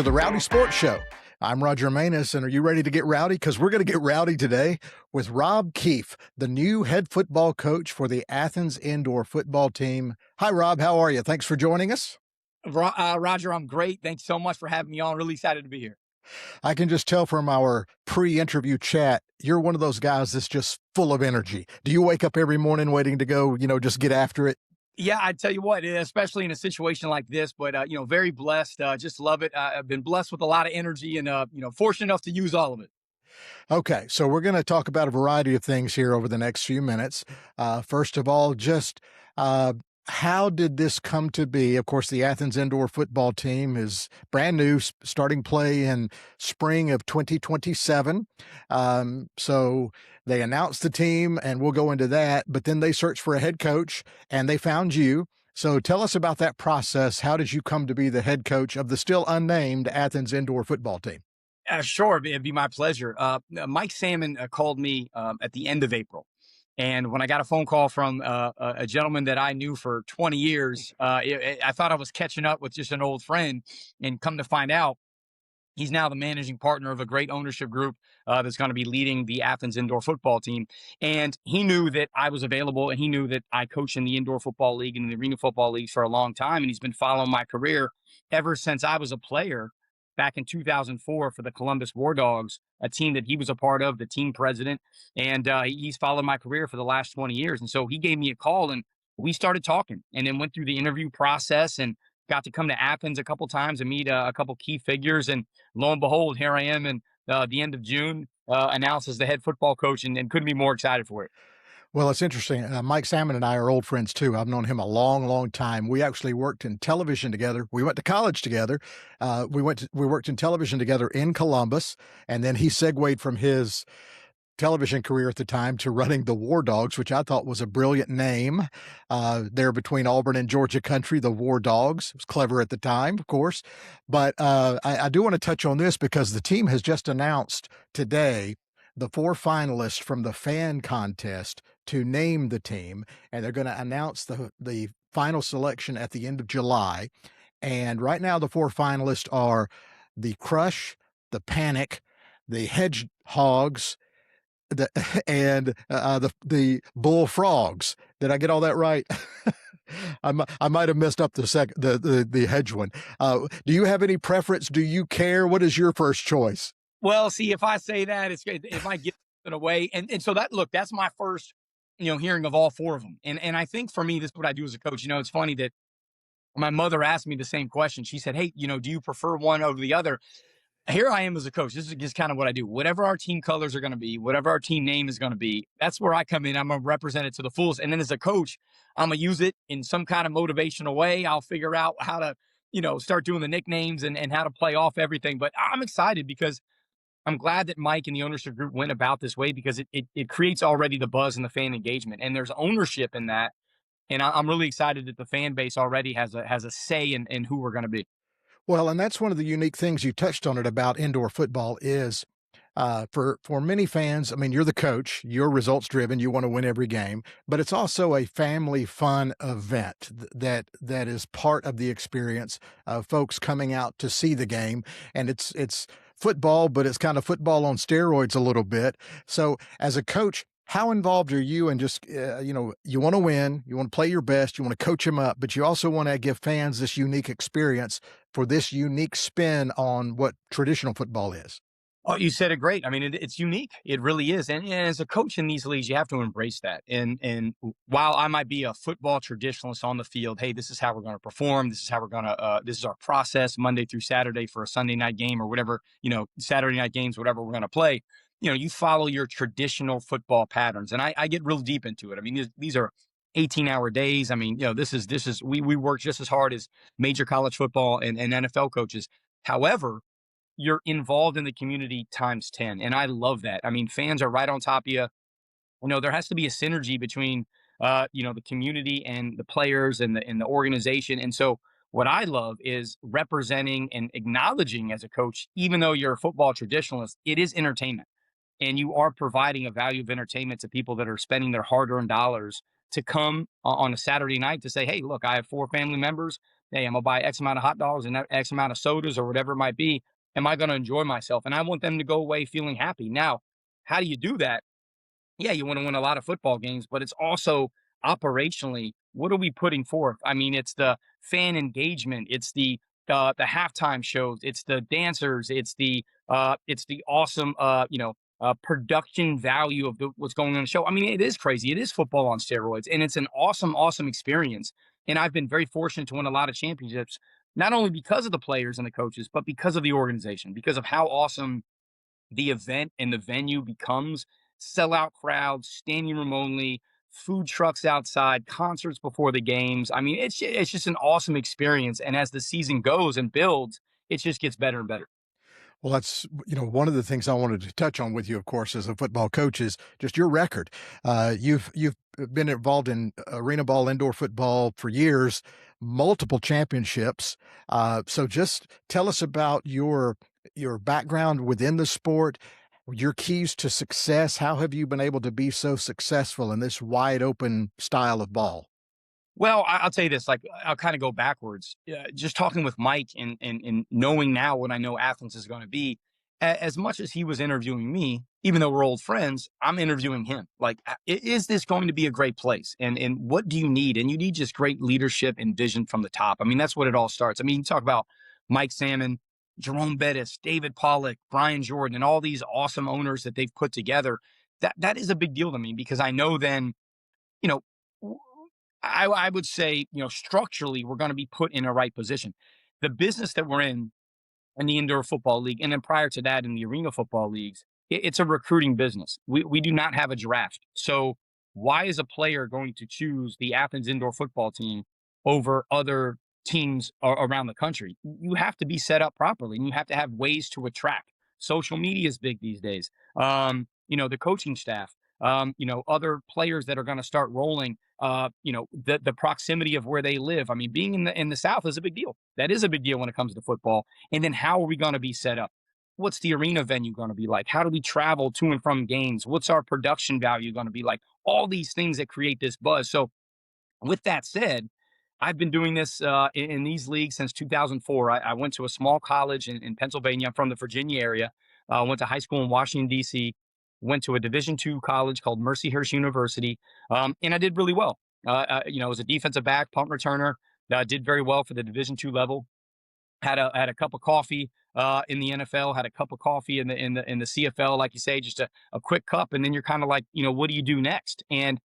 to the Rowdy Sports Show. I'm Roger Manus, and are you ready to get rowdy? Because we're going to get rowdy today with Rob Keefe, the new head football coach for the Athens Indoor Football team. Hi, Rob. How are you? Thanks for joining us. Roger, I'm great. Thanks so much for having me on. Really excited to be here. I can just tell from our pre-interview chat, you're one of those guys that's just full of energy. Do you wake up every morning waiting to go, just get after it? Yeah, I tell you what, especially in a situation like this, but, very blessed. Just love it. I've been blessed with a lot of energy and, fortunate enough to use all of it. Okay, so we're going to talk about a variety of things here over the next few minutes. First of all, just how did this come to be? Of course, the Athens Indoor Football team is brand new, starting play in spring of 2027. So they announced the team, and we'll go into that. But then they searched for a head coach, and they found you. So tell us about that process. How did you come to be the head coach of the still unnamed Athens Indoor Football team? Sure, it'd be my pleasure. Mike Salmon called me at the end of April. And when I got a phone call from a gentleman that I knew for 20 years, I thought I was catching up with just an old friend. And come to find out, he's now the managing partner of a great ownership group that's going to be leading the Athens Indoor Football team. And he knew that I was available, and he knew that I coached in the Indoor Football League and the Arena Football League for a long time. And he's been following my career ever since I was a player back in 2004 for the Columbus War Dogs, a team that he was a part of, the team president. And he's followed my career for the last 20 years. And so he gave me a call, and we started talking, and then went through the interview process and got to come to Athens a couple times and meet a couple key figures. And lo and behold, here I am in the end of June, announced as the head football coach, and couldn't be more excited for it. Well, it's interesting. Mike Salmon and I are old friends too. I've known him a long, long time. We actually worked in television together. We went to college together. We worked in television together in Columbus, and then he segued from his television career at the time to running the War Dogs, which I thought was a brilliant name. There between Auburn and Georgia country, the War Dogs. It was clever at the time, of course. But I do want to touch on this because the team has just announced today the 4 finalists from the fan contest to name the team, and they're going to announce the final selection at the end of July. And right now, the 4 finalists are the Crush, the Panic, the Hedgehogs, and the Bullfrogs. Did I get all that right? I might have messed up the hedge one. Do you have any preference? Do you care? What is your first choice? Well, see, if I say that, it might get it away. And so that's my first, hearing of all 4 of them. And I think for me, this is what I do as a coach. It's funny that my mother asked me the same question. She said, "Hey, do you prefer one over the other?" Here I am as a coach. This is just kind of what I do. Whatever our team colors are going to be, whatever our team name is going to be, that's where I come in. I'm going to represent it to the fullest. And then as a coach, I'm going to use it in some kind of motivational way. I'll figure out how to, start doing the nicknames and how to play off everything. But I'm excited because I'm glad that Mike and the ownership group went about this way, because it creates already the buzz and the fan engagement, and there's ownership in that. And I'm really excited that the fan base already has a say in who we're going to be. Well, and that's one of the unique things you touched on it about indoor football is for many fans. I mean, you're the coach, you're results driven, you want to win every game, but it's also a family fun event that is part of the experience of folks coming out to see the game. And it's football, but it's kind of football on steroids a little bit. So as a coach, how involved are you in just, you want to win, you want to play your best, you want to coach them up, but you also want to give fans this unique experience for this unique spin on what traditional football is? Oh, you said it great. I mean, it's unique. It really is. And as a coach in these leagues, you have to embrace that. And while I might be a football traditionalist on the field, hey, this is how we're going to perform. This is how we're going to, this is our process Monday through Saturday for a Sunday night game or whatever, Saturday night games, whatever we're going to play. You follow your traditional football patterns. And I get real deep into it. I mean, these are 18-hour days. I mean, we work just as hard as major college football and NFL coaches. However, you're involved in the community times 10. And I love that. I mean, fans are right on top of you. There has to be a synergy between, the community and the players and the organization. And so what I love is representing and acknowledging as a coach, even though you're a football traditionalist, it is entertainment. And you are providing a value of entertainment to people that are spending their hard-earned dollars to come on a Saturday night to say, hey, look, I have 4 family members. Hey, I'm gonna buy X amount of hot dogs and X amount of sodas or whatever it might be. Am I gonna enjoy myself? And I want them to go away feeling happy. Now, how do you do that? Yeah, you want to win a lot of football games, but it's also operationally, what are we putting forth? I mean, it's the fan engagement, it's the halftime shows, it's the dancers, it's the awesome production value of what's going on in the show. I mean, it is crazy. It is football on steroids, and it's an awesome, awesome experience. And I've been very fortunate to win a lot of championships, not only because of the players and the coaches, but because of the organization, because of how awesome the event and the venue becomes. Sellout crowds, standing room only, food trucks outside, concerts before the games. I mean, it's just an awesome experience. And as the season goes and builds, it just gets better and better. Well, that's, one of the things I wanted to touch on with you, of course, as a football coach is just your record. You've been involved in arena ball, indoor football for years, multiple championships. So just tell us about your background within the sport, your keys to success. How have you been able to be so successful in this wide open style of ball? Well, I'll tell you this, like, I'll kind of go backwards. Just talking with Mike and knowing now what I know Athens is going to be, as much as he was interviewing me, even though we're old friends, I'm interviewing him. Like, is this going to be a great place? And what do you need? And you need just great leadership and vision from the top. I mean, that's what it all starts. I mean, you talk about Mike Salmon, Jerome Bettis, David Pollock, Brian Jordan, and all these awesome owners that they've put together. That is a big deal to me because I know then, you know, I would say, structurally, we're going to be put in a right position. The business that we're in the indoor football league, and then prior to that in the arena football leagues, it's a recruiting business. We do not have a draft. So why is a player going to choose the Athens indoor football team over other teams around the country? You have to be set up properly, and you have to have ways to attract. Social media is big these days. The coaching staff, other players that are going to start rolling. The proximity of where they live. I mean, being in the South is a big deal. That is a big deal when it comes to football. And then how are we going to be set up? What's the arena venue going to be like? How do we travel to and from games? What's our production value going to be like? All these things that create this buzz. So, with that said, I've been doing this in these leagues since 2004. I went to a small college in Pennsylvania. I'm from the Virginia area. Went to high school in Washington, D.C., went to a Division II college called Mercyhurst University, and I did really well. As a defensive back, punt returner, did very well for the Division II level. Had a cup of coffee in the NFL, had a cup of coffee in the CFL, like you say, just a quick cup, and then you're kind of like, what do you do next? And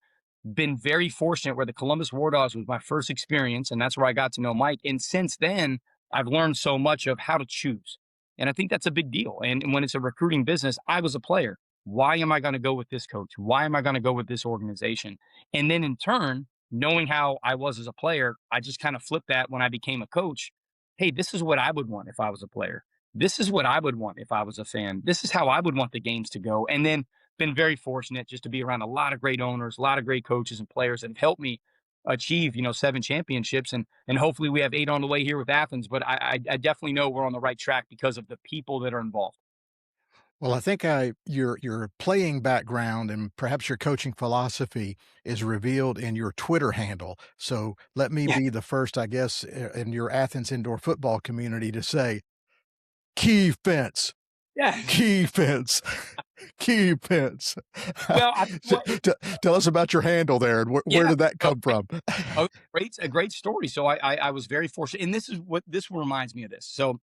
been very fortunate where the Columbus War Dogs was my first experience, and that's where I got to know Mike. And since then, I've learned so much of how to choose. And I think that's a big deal. And when it's a recruiting business, I was a player. Why am I going to go with this coach? Why am I going to go with this organization? And then in turn, knowing how I was as a player, I just kind of flipped that when I became a coach. Hey, this is what I would want if I was a player. This is what I would want if I was a fan. This is how I would want the games to go. And then been very fortunate just to be around a lot of great owners, a lot of great coaches and players that have helped me achieve, 7 championships, and hopefully we have 8 on the way here with Athens. But I definitely know we're on the right track because of the people that are involved. Well, I think your playing background and perhaps your coaching philosophy is revealed in your Twitter handle. So let me Yeah, be the first, I guess, in your Athens indoor football community to say, "Key fence, yeah. key fence, key fence." Well, So, tell us about your handle there and where yeah. did that come from? A great story. So I was very fortunate, and this reminds me of this. So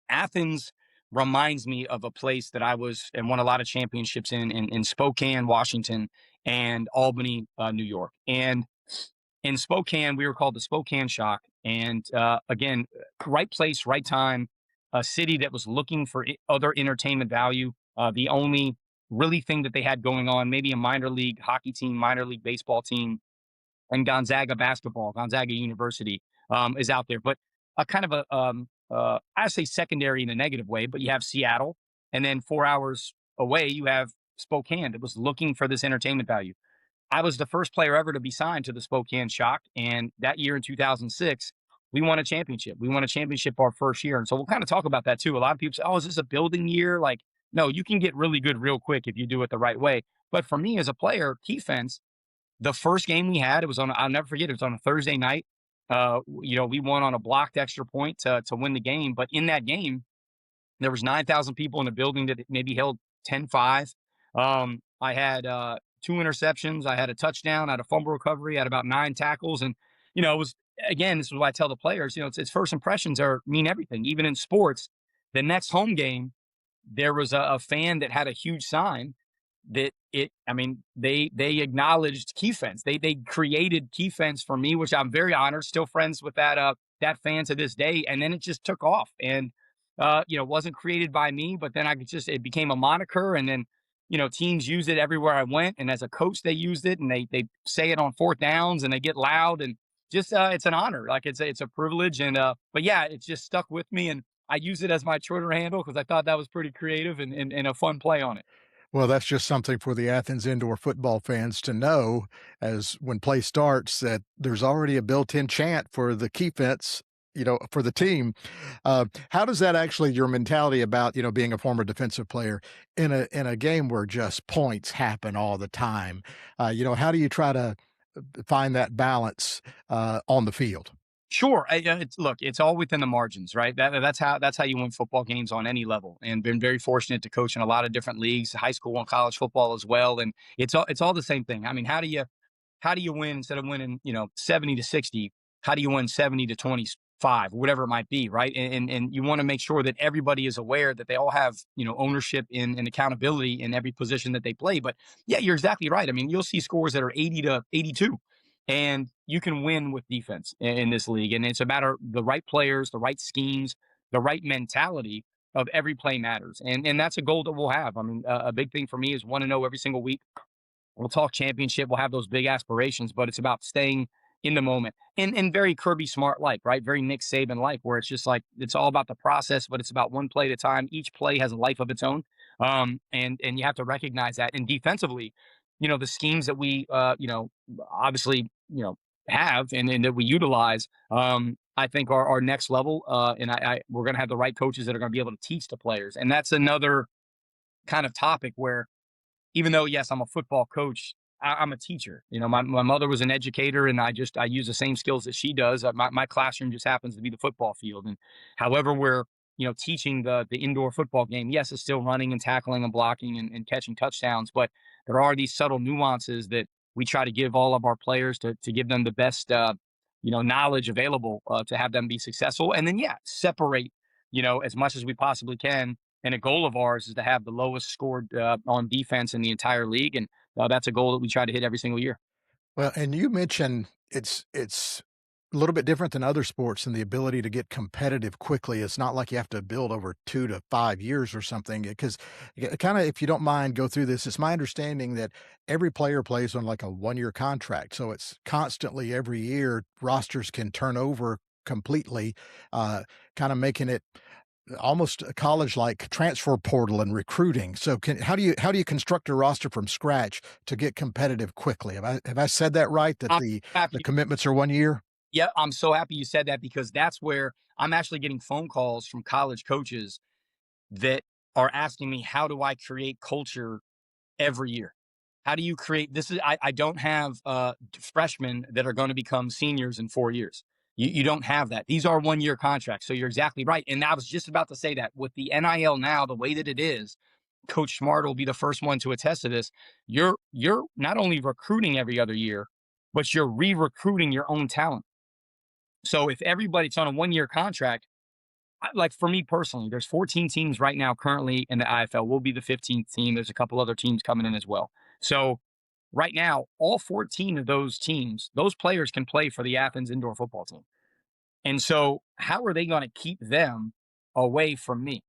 Athens reminds me of a place that I was and won a lot of championships in Spokane, Washington, and Albany, New York. And in Spokane, we were called the Spokane Shock. And again, right place, right time, a city that was looking for other entertainment value. The only really thing that they had going on, maybe a minor league hockey team, minor league baseball team, and Gonzaga basketball, Gonzaga University is out there. But a kind of I say secondary in a negative way, but you have Seattle, and then 4 hours away, you have Spokane that was looking for this entertainment value. I was the first player ever to be signed to the Spokane Shock, and that year in 2006, we won a championship. We won a championship our first year, and so we'll kind of talk about that too. A lot of people say, "Oh, is this a building year?" Like, no, you can get really good real quick if you do it the right way. But for me as a player, defense, the first game we had, it was on, I'll never forget, it was on a Thursday night. We won on a blocked extra point to win the game. But in that game, there was 9,000 people in the building that maybe held 10-5. I had two interceptions. I had a touchdown. I had a fumble recovery. I had about 9 tackles. And, it was, again, this is what I tell the players, it's first impressions mean everything. Even in sports, the next home game, there was a fan that had a huge sign that they acknowledged key fence. They created key fence for me, which I'm very honored. Still friends with that fan to this day. And then it just took off, and wasn't created by me, but then it became a moniker, and then teams use it everywhere I went, and as a coach they used it, and they say it on fourth downs, and they get loud, and just it's an honor. Like it's a privilege, and but yeah, it's just stuck with me, and I use it as my Twitter handle because I thought that was pretty creative and a fun play on it. Well, that's just something for the Athens Indoor Football fans to know as when play starts that there's already a built-in chant for the key fence, for the team. How does that actually your mentality about, being a former defensive player in a game where just points happen all the time? How do you try to find that balance on the field? Sure. Look, it's all within the margins, right? That's how you win football games on any level. And been very fortunate to coach in a lot of different leagues, high school and college football as well. And it's all the same thing. I mean, how do you win instead of winning 70-60? How do you win 70-25, whatever it might be, right? And you want to make sure that everybody is aware that they all have ownership and accountability in every position that they play. But yeah, you're exactly right. I mean, you'll see scores that are 80-82. And you can win with defense in this league. And it's a matter of the right players, the right schemes, the right mentality of every play matters. And that's a goal that we'll have. I mean, a big thing for me is 1-0 every single week. We'll talk championship. We'll have those big aspirations, but it's about staying in the moment and very Kirby Smart like, right? Very Nick Saban like, where it's just like it's all about the process, but it's about one play at a time. Each play has a life of its own, and you have to recognize that. And defensively, the schemes that we, obviously, have and that we utilize, I think are next level. And we're going to have the right coaches that are going to be able to teach the players, and that's another kind of topic where even though, yes, I'm a football coach, I'm a teacher. My mother was an educator, and I use the same skills that she does. My classroom just happens to be the football field. And however we're, teaching the indoor football game, yes, it's still running and tackling and blocking and catching touchdowns, but there are these subtle nuances that we try to give all of our players to give them the best, knowledge available to have them be successful. And then, yeah, separate, as much as we possibly can. And a goal of ours is to have the lowest scored on defense in the entire league, and that's a goal that we try to hit every single year. Well, and you mentioned it's a little bit different than other sports in the ability to get competitive quickly. It's not like you have to build over 2 to 5 years or something. Because kind of, if you don't mind, go through this. It's my understanding that every player plays on like a 1-year contract, so it's constantly every year rosters can turn over completely, kind of making it almost a college-like transfer portal and recruiting. So how do you construct a roster from scratch to get competitive quickly? Have I said that right, that I'm the happy. commitments are 1 year? Yeah, I'm so happy you said that because that's where I'm actually getting phone calls from college coaches that are asking me, how do I create culture every year? How do you create this? I don't have freshmen that are going to become seniors in 4 years. You don't have that. These are 1-year contracts. So you're exactly right. And I was just about to say that with the NIL now, the way that it is, Coach Smart will be the first one to attest to this. You're not only recruiting every other year, but you're re-recruiting your own talent. So if everybody's on a 1-year contract, like for me personally, there's 14 teams right now currently in the IFL. We'll be the 15th team. There's a couple other teams coming in as well. So right now, all 14 of those teams, those players can play for the Athens Indoor Football team. And so how are they going to keep them away from me?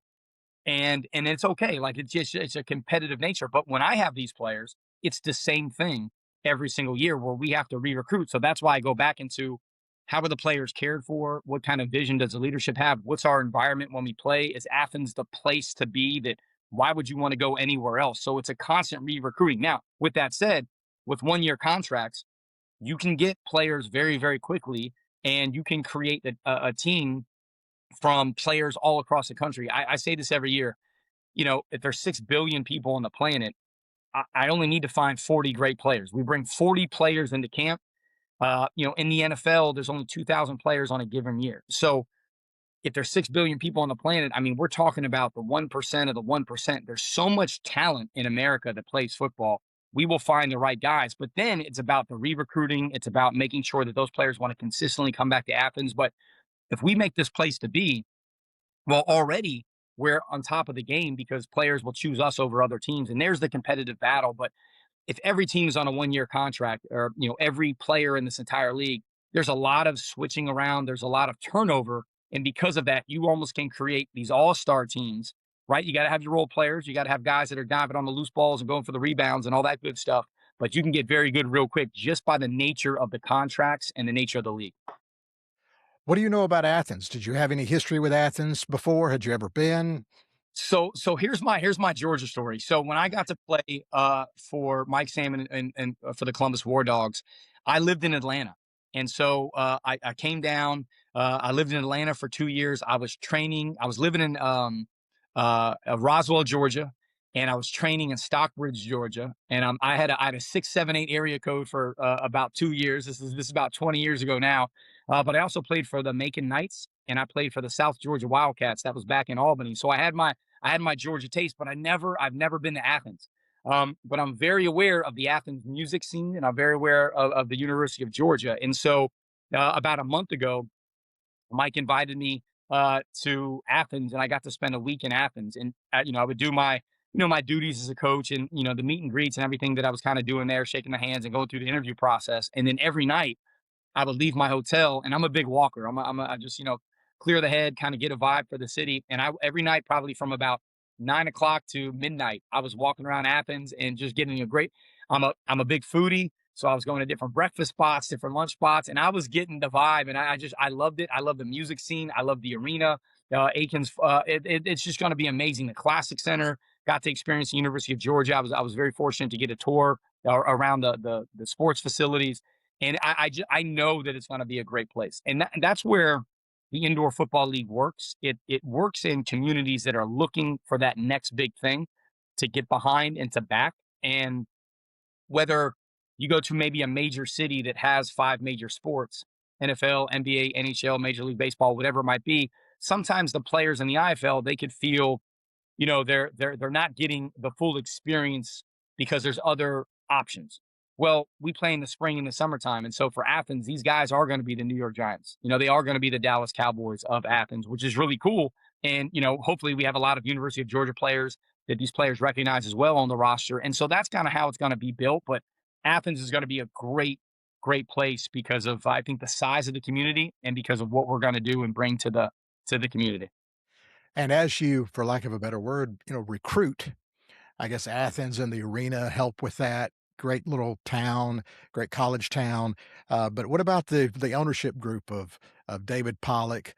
And it's okay. Like it's a competitive nature. But when I have these players, it's the same thing every single year where we have to re-recruit. So that's why I go back into how are the players cared for? What kind of vision does the leadership have? What's our environment when we play? Is Athens the place to be? That why would you want to go anywhere else? So it's a constant re-recruiting. Now, with that said, with 1-year contracts, you can get players very, very quickly, and you can create a team from players all across the country. I say this every year. If there's 6 billion people on the planet, I only need to find 40 great players. We bring 40 players into camp. In the NFL, there's only 2,000 players on a given year. So if there's 6 billion people on the planet, I mean, we're talking about the 1% of the 1%. There's so much talent in America that plays football. We will find the right guys. But then it's about the re recruiting. It's about making sure that those players want to consistently come back to Athens. But if we make this place to be, well, already we're on top of the game because players will choose us over other teams. And there's the competitive battle. But if every team is on a 1 year contract, or every player in this entire league, there's a lot of switching around, there's a lot of turnover, and because of that you almost can create these all-star teams, right? You got to have your role players, you got to have guys that are diving on the loose balls and going for the rebounds and all that good stuff, but you can get very good real quick just by the nature of the contracts and the nature of the league. What do you know about Athens? Did you have any history with Athens before? Had you ever been? So here's my Georgia story. So when I got to play for Mike Salmon and for the Columbus War Dogs, I lived in Atlanta, and so I came down. I lived in Atlanta for 2 years. I was training. I was living in Roswell, Georgia, and I was training in Stockbridge, Georgia. And I had a 678 area code for about 2 years. This is about 20 years ago now. But I also played for the Macon Knights, and I played for the South Georgia Wildcats. That was back in Albany. So I had my Georgia taste, but I've never been to Athens. But I'm very aware of the Athens music scene, and I'm very aware of the University of Georgia. And so, about a month ago, Mike invited me to Athens, and I got to spend a week in Athens. And I would do my duties as a coach, and the meet and greets and everything that I was kind of doing there, shaking the hands and going through the interview process. And then every night I would leave my hotel, and I'm a big walker. I just, clear the head, kind of get a vibe for the city. And every night, probably from about 9 o'clock to midnight, I was walking around Athens and just getting a great. I'm a big foodie, so I was going to different breakfast spots, different lunch spots, and I was getting the vibe. And I loved it. I love the music scene. I love the arena. Aikens, it's just going to be amazing. The Classic Center, got to experience the University of Georgia. I was very fortunate to get a tour around the sports facilities, and I know that it's going to be a great place. And that's where the Indoor Football League works. It works in communities that are looking for that next big thing to get behind and to back. And whether you go to maybe a major city that has five major sports, NFL, NBA, NHL, Major League Baseball, whatever it might be, sometimes the players in the IFL, they could feel they're not getting the full experience because there's other options. Well, we play in the spring and the summertime, and so for Athens, these guys are going to be the New York Giants. They are going to be the Dallas Cowboys of Athens, which is really cool. And hopefully we have a lot of University of Georgia players that these players recognize as well on the roster, and so that's kind of how it's going to be built. But Athens is going to be a great place because of, I think, the size of the community and because of what we're going to do and bring to the community. And as you, for lack of a better word, recruit, I guess Athens and the arena help with that. Great little town, great college town. But what about the ownership group of David Pollock,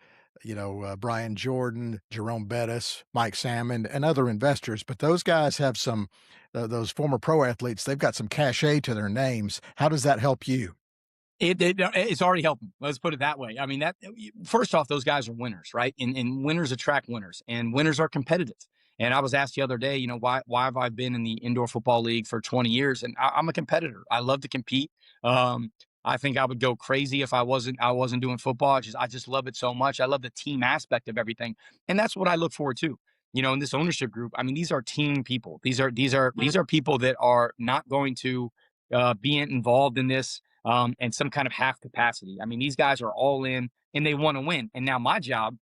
Brian Jordan, Jerome Bettis, Mike Salmon, and other investors? But those guys have some those former pro athletes. They've got some cachet to their names. How does that help you? It's already helping. Let's put it that way. I mean, that first off, those guys are winners, right? And winners attract winners, and winners are competitive. And I was asked the other day, why have I been in the Indoor Football League for 20 years? And I'm a competitor. I love to compete. I think I would go crazy if I wasn't doing football. I just love it so much. I love the team aspect of everything, and that's what I look forward to. In this ownership group, I mean, these are team people. These are people that are not going to be involved in this and some kind of half capacity. I mean, these guys are all in and they want to win. And now my job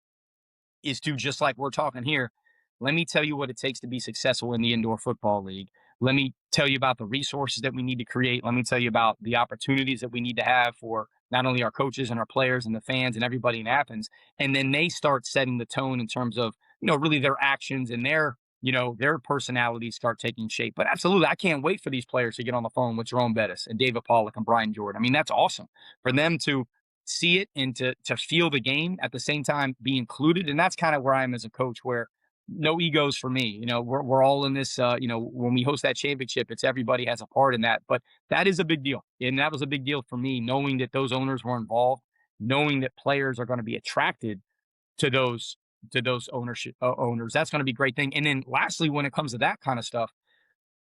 is to, just like we're talking here, let me tell you what it takes to be successful in the Indoor Football League. Let me tell you about the resources that we need to create. Let me tell you about the opportunities that we need to have for not only our coaches and our players and the fans and everybody in Athens. And then they start setting the tone in terms of, really their actions and their personalities start taking shape. But absolutely, I can't wait for these players to get on the phone with Jerome Bettis and David Pollock and Brian Jordan. I mean, that's awesome for them to see it and to feel the game at the same time, be included. And that's kind of where I am as a coach, where no egos for me. We're all in this. When we host that championship, it's everybody has a part in that. But that is a big deal, and that was a big deal for me, knowing that those owners were involved, knowing that players are going to be attracted to those owners. That's going to be a great thing. And then lastly, when it comes to that kind of stuff,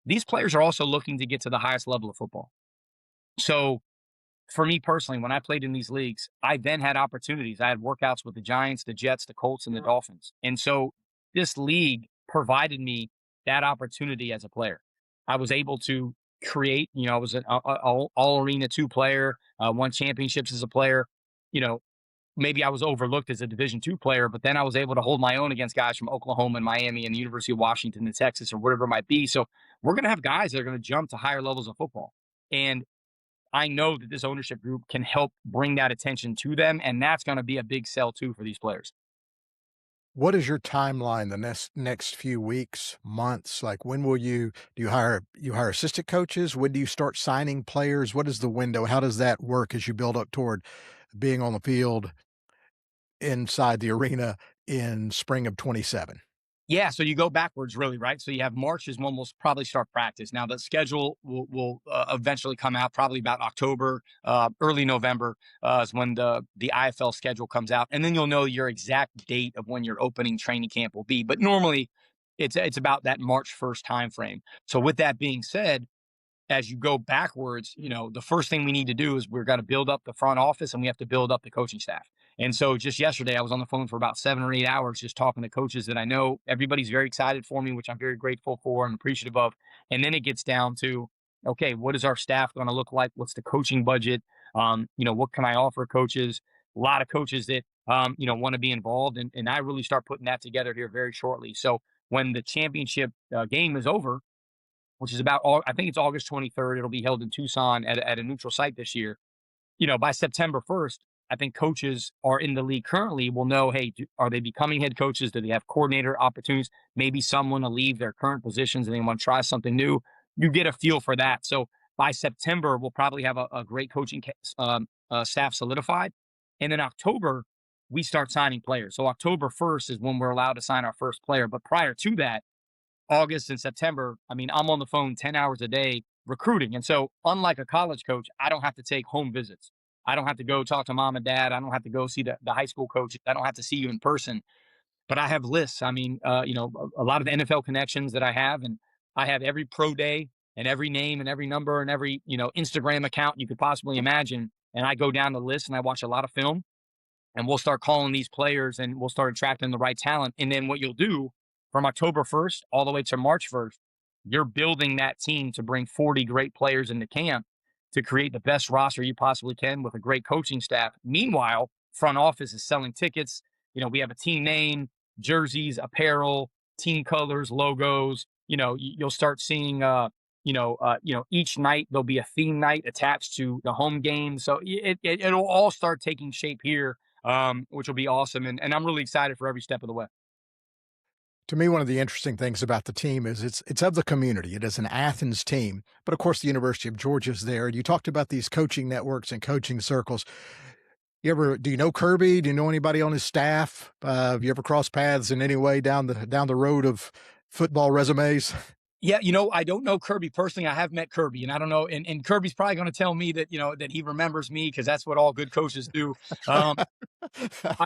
these players are also looking to get to the highest level of football. So for me personally, when I played in these leagues, I then had opportunities. I had workouts with the Giants, the Jets, the Colts, and the Dolphins. And so this league provided me that opportunity as a player. I was able to create, I was an all arena two player, won championships as a player. You know, maybe I was overlooked as a Division II player, but then I was able to hold my own against guys from Oklahoma and Miami and the University of Washington and Texas or whatever it might be. So we're going to have guys that are going to jump to higher levels of football. And I know that this ownership group can help bring that attention to them, and that's going to be a big sell too for these players. What is your timeline the next few weeks, months? Like, when will you hire assistant coaches? When do you start signing players? What is the window? How does that work as you build up toward being on the field inside the arena in spring of '27? Yeah, so you go backwards, really, right? So you have March is when we'll probably start practice. Now the schedule will eventually come out, probably about October, early November is when the IFL schedule comes out, and then you'll know your exact date of when your opening training camp will be. But normally, it's about that March 1st time frame. So with that being said, as you go backwards, the first thing we need to do is we've got to build up the front office and we have to build up the coaching staff. And so just yesterday, I was on the phone for about 7 or 8 hours just talking to coaches that I know. Everybody's very excited for me, which I'm very grateful for and appreciative of. And then it gets down to, okay, what is our staff going to look like? What's the coaching budget? What can I offer coaches? A lot of coaches that, want to be involved. And I really start putting that together here very shortly. So when the championship game is over, which is I think it's August 23rd. It'll be held in Tucson at a neutral site this year. By September 1st, I think coaches are in the league currently will know, hey, are they becoming head coaches? Do they have coordinator opportunities? Maybe some want to leave their current positions and they want to try something new. You get a feel for that. So by September, we'll probably have a great coaching staff solidified. And then October, we start signing players. So October 1st is when we're allowed to sign our first player. But prior to that, August and September, I mean, I'm on the phone 10 hours a day recruiting. And so, unlike a college coach, I don't have to take home visits. I don't have to go talk to mom and dad. I don't have to go see the high school coach. I don't have to see you in person, but I have lists. I mean, a lot of the NFL connections that I have, and I have every pro day and every name and every number and every, Instagram account you could possibly imagine. And I go down the list and I watch a lot of film and we'll start calling these players and we'll start attracting the right talent. And then what you'll do from October 1st all the way to March 1st, you're building that team to bring 40 great players into camp to create the best roster you possibly can with a great coaching staff. Meanwhile, front office is selling tickets. We have a team name, jerseys, apparel, team colors, logos. You'll start seeing each night there'll be a theme night attached to the home game. So it'll all start taking shape here, which will be awesome. And I'm really excited for every step of the way. To me, one of the interesting things about the team is it's of the community. It is an Athens team, but of course, the University of Georgia is there. You talked about these coaching networks and coaching circles. Do you know Kirby? Do you know anybody on his staff? Have you ever crossed paths in any way down the road of football resumes? Yeah, I don't know Kirby personally. I have met Kirby, and I don't know. And Kirby's probably going to tell me that that he remembers me because that's what all good coaches do. Um, I,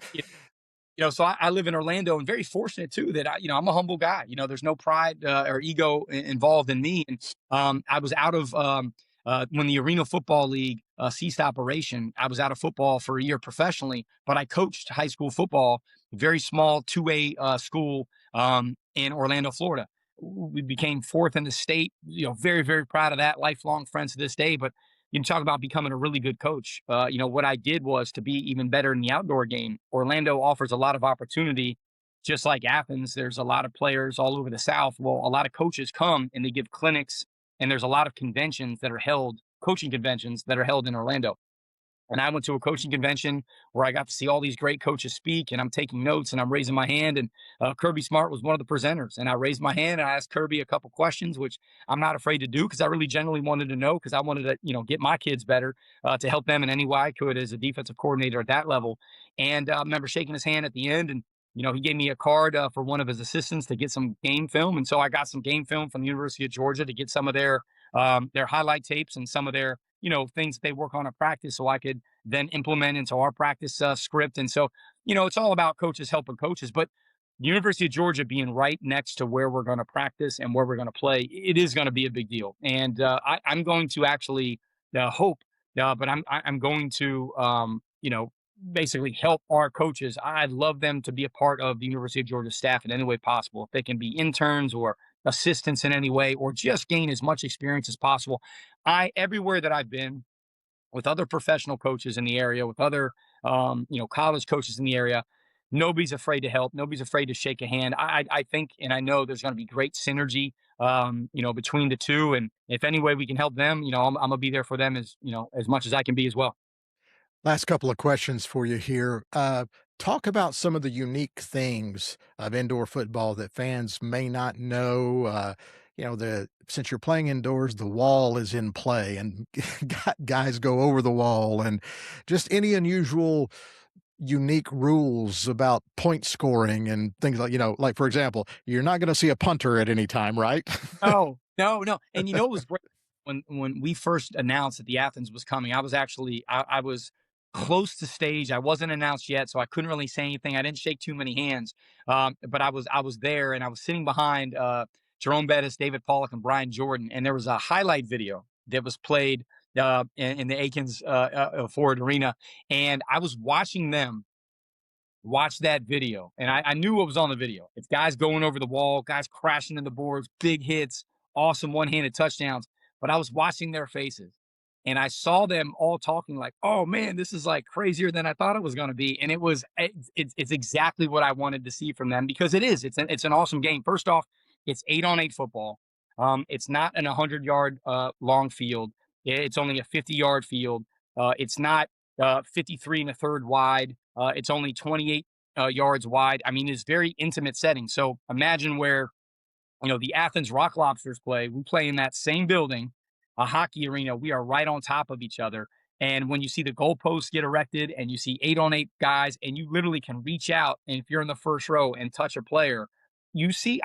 so I live in Orlando and very fortunate too that I'm a humble guy. There's no pride or ego involved in me. And I was out of when the Arena Football League ceased operation. I was out of football for a year professionally, but I coached high school football, very small 2A school in Orlando, Florida. We became fourth in the state. Very very proud of that. Lifelong friends to this day, but you can talk about becoming a really good coach. What I did was to be even better in the outdoor game. Orlando offers a lot of opportunity, just like Athens. There's a lot of players all over the South. Well, a lot of coaches come and they give clinics, and there's a lot of coaching conventions that are held in Orlando. And I went to a coaching convention where I got to see all these great coaches speak, and I'm taking notes and I'm raising my hand. And Kirby Smart was one of the presenters. And I raised my hand and I asked Kirby a couple questions, which I'm not afraid to do because I really genuinely wanted to know because I wanted to, get my kids better to help them in any way I could as a defensive coordinator at that level. And I remember shaking his hand at the end, and he gave me a card for one of his assistants to get some game film. And so I got some game film from the University of Georgia to get some of their highlight tapes and some of their things that they work on at practice so I could then implement into our practice script. And so, it's all about coaches helping coaches, but the University of Georgia being right next to where we're going to practice and where we're going to play, it is going to be a big deal. And I'm going to actually hope but I'm going to basically help our coaches. I'd love them to be a part of the University of Georgia staff in any way possible. If they can be interns or assistants in any way, or just gain as much experience as possible. I everywhere that I've been with other professional coaches in the area, with other college coaches in the area. Nobody's afraid to help. Nobody's afraid to shake a hand. I think and I know there's going to be great synergy, between the two. And if any way we can help them, I'm gonna be there for them as as much as I can be as well. Last couple of questions for you here. Talk about some of the unique things of indoor football that fans may not know. The since you're playing indoors, the wall is in play, and guys go over the wall, and just any unusual, unique rules about point scoring and things like like for example, you're not going to see a punter at any time, right? Oh, no, no. And it was great when we first announced that the Athens was coming. I was actually I was close to stage. I wasn't announced yet, so I couldn't really say anything. I didn't shake too many hands. But I was there and I was sitting behind Jerome Bettis, David Pollock, and Brian Jordan, and there was a highlight video that was played in the Athens Ford Arena, and I was watching them watch that video, and I knew what was on the video. It's guys going over the wall, guys crashing in the boards, big hits, awesome one-handed touchdowns. But I was watching their faces, and I saw them all talking like, "Oh man, this is like crazier than I thought it was going to be." And it's exactly what I wanted to see from them because it is. It's an awesome game. First off, it's 8-on-8 football. It's not an 100-yard long field. It's only a 50-yard field. It's not 53 and a third wide. It's only 28 yards wide. I mean, it's very intimate setting. So imagine where the Athens Rock Lobsters play. We play in that same building, a hockey arena. We are right on top of each other. And when you see the goalposts get erected and you see 8-on-8 guys, and you literally can reach out, and if you're in the first row and touch a player, you'll see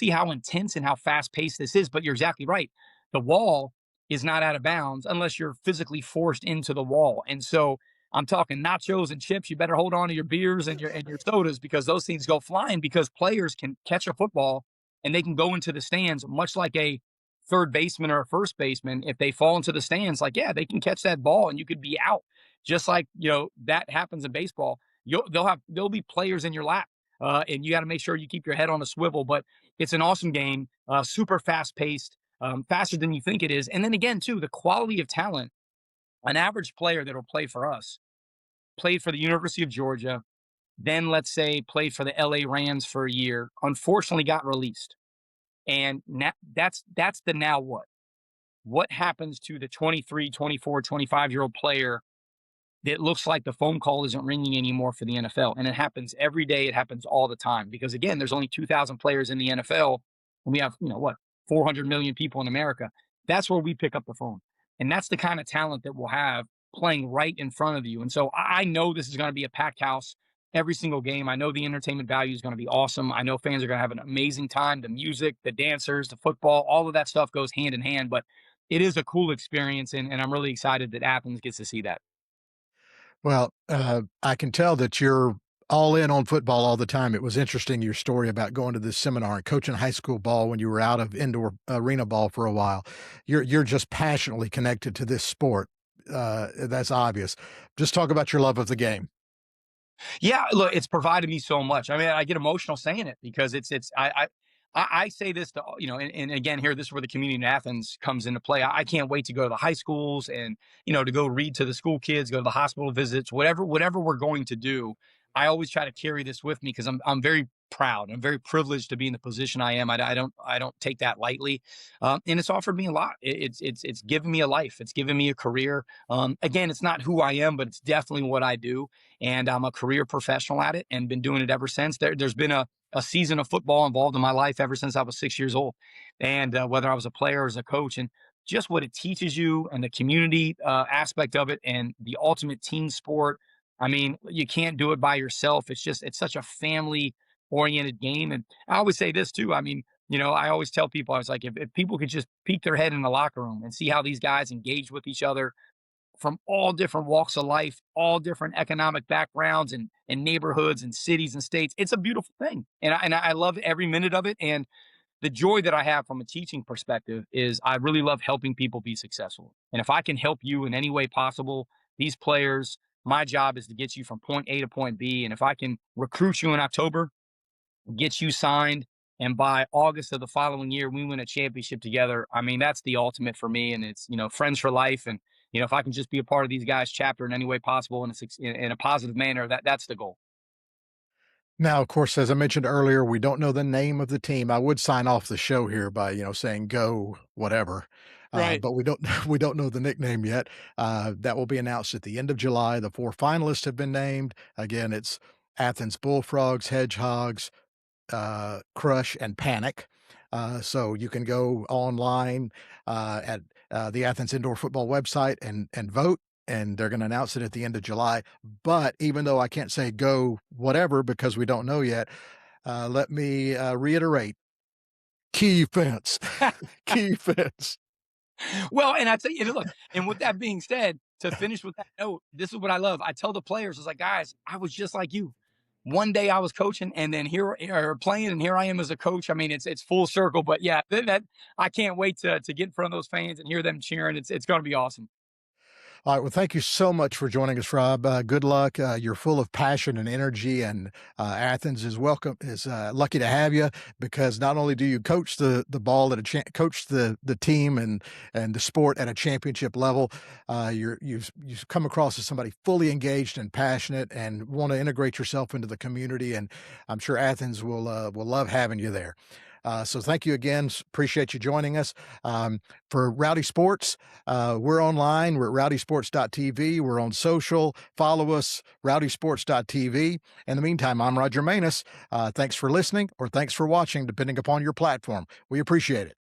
how intense and how fast paced this is. But you're exactly right. The wall is not out of bounds unless you're physically forced into the wall. And so I'm talking nachos and chips. You better hold on to your beers and your sodas because those things go flying because players can catch a football and they can go into the stands much like a third baseman or a first baseman. If they fall into the stands, like, yeah, they can catch that ball and you could be out. Just like, that happens in baseball. There'll be players in your lap. And you got to make sure you keep your head on a swivel, but it's an awesome game, super fast paced, faster than you think it is. And then again, too, the quality of talent, an average player that'll play for us played for the University of Georgia, then let's say played for the LA Rams for a year, unfortunately got released. And now that's the now what? What happens to the 23, 24, 25-year-old player that looks like the phone call isn't ringing anymore for the NFL? And it happens every day. It happens all the time because again, there's only 2,000 players in the NFL, and we have, 400 million people in America. That's where we pick up the phone. And that's the kind of talent that we'll have playing right in front of you. And so I know this is going to be a packed house every single game. I know the entertainment value is going to be awesome. I know fans are going to have an amazing time. The music, the dancers, the football, all of that stuff goes hand in hand. But it is a cool experience, and I'm really excited that Athens gets to see that. Well, I can tell that you're all in on football all the time. It was interesting your story about going to this seminar and coaching high school ball when you were out of indoor arena ball for a while. You're just passionately connected to this sport. That's obvious. Just talk about your love of the game. Yeah, look, it's provided me so much. I mean, I get emotional saying it because I say this to and again here, this is where the community in Athens comes into play. I can't wait to go to the high schools and to go read to the school kids, go to the hospital visits, whatever we're going to do. I always try to carry this with me because I'm very proud. I'm very privileged to be in the position I am. I don't take that lightly, and it's offered me a lot. It's given me a life. It's given me a career. Again, it's not who I am, but it's definitely what I do, and I'm a career professional at it and been doing it ever since. There's been a season of football involved in my life ever since I was 6 years old, and whether I was a player or as a coach, and just what it teaches you and the community aspect of it and the ultimate team sport. I mean, you can't do it by yourself. It's such a family oriented game. And I always say this too. I mean, I always tell people, I was like, if people could just peek their head in the locker room and see how these guys engage with each other from all different walks of life, all different economic backgrounds and neighborhoods and cities and states, it's a beautiful thing. And I love every minute of it. And the joy that I have from a teaching perspective is I really love helping people be successful. And if I can help you in any way possible, these players, my job is to get you from point A to point B. And if I can recruit you in October, get you signed, and by August of the following year, we win a championship together. I mean, that's the ultimate for me. And it's, friends for life. And, if I can just be a part of these guys' chapter in any way possible in a positive manner, that's the goal. Now, of course, as I mentioned earlier, we don't know the name of the team. I would sign off the show here by, saying "Go whatever," Right. but we don't we don't know the nickname yet. That will be announced at the end of July. The 4 finalists have been named. Again, it's Athens Bullfrogs, Hedgehogs, Crush, and Panic. So you can go online at the Athens Indoor Football website and vote. And they're going to announce it at the end of July. But even though I can't say go whatever because we don't know yet, let me reiterate: key fence, key fence. Well, and I tell you, look, and with that being said, to finish with that note, this is what I love. I tell the players, I was like, guys, I was just like you. One day I was coaching, and then here or playing, and here I am as a coach. I mean, it's full circle. But yeah, that I can't wait to get in front of those fans and hear them cheering. It's going to be awesome. All right. Well, thank you so much for joining us, Rob. Good luck. You're full of passion and energy, and Athens is lucky to have you because not only do you coach the ball at coach the team and the sport at a championship level, you've come across as somebody fully engaged and passionate and want to integrate yourself into the community. And I'm sure Athens will love having you there. So thank you again. Appreciate you joining us. For Rowdy Sports, we're online. We're at rowdysports.tv. We're on social. Follow us, rowdysports.tv. In the meantime, I'm Roger Manus. Thanks for listening or thanks for watching, depending upon your platform. We appreciate it.